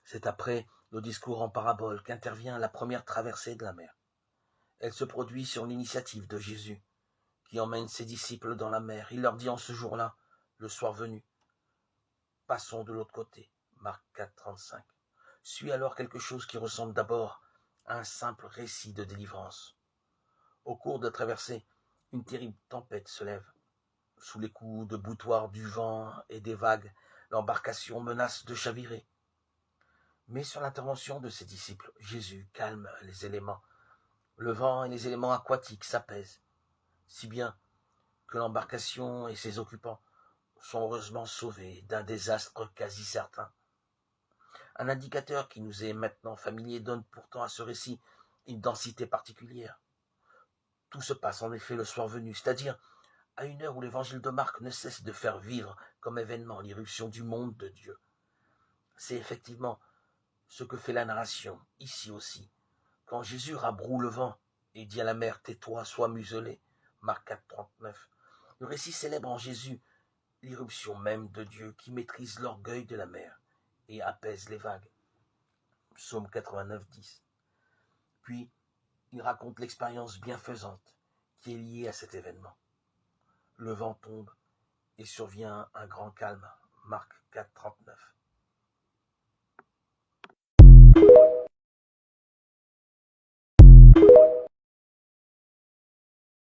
C'est après le discours en parabole qu'intervient la première traversée de la mer. Elle se produit sur l'initiative de Jésus, qui emmène ses disciples dans la mer. Il leur dit en ce jour-là, le soir venu, « Passons de l'autre côté ». Marc 4, 35. Suit alors quelque chose qui ressemble d'abord à un simple récit de délivrance. Au cours de la traversée, une terrible tempête se lève. Sous les coups de boutoir du vent et des vagues, l'embarcation menace de chavirer. Mais sur l'intervention de ses disciples, Jésus calme les éléments. Le vent et les éléments aquatiques s'apaisent, si bien que l'embarcation et ses occupants sont heureusement sauvés d'un désastre quasi certain. Un indicateur qui nous est maintenant familier donne pourtant à ce récit une densité particulière. Tout se passe en effet le soir venu, c'est-à-dire à une heure où l'évangile de Marc ne cesse de faire vivre comme événement l'irruption du monde de Dieu. C'est effectivement ce que fait la narration, ici aussi, quand Jésus rabroue le vent et dit à la mer « Tais-toi, sois muselé » Marc 4, 39. Le récit célèbre en Jésus l'irruption même de Dieu qui maîtrise l'orgueil de la mer et apaise les vagues. Psaume 89, 10. Puis, il raconte l'expérience bienfaisante qui est liée à cet événement. Le vent tombe et survient un grand calme. Marc 4, 39.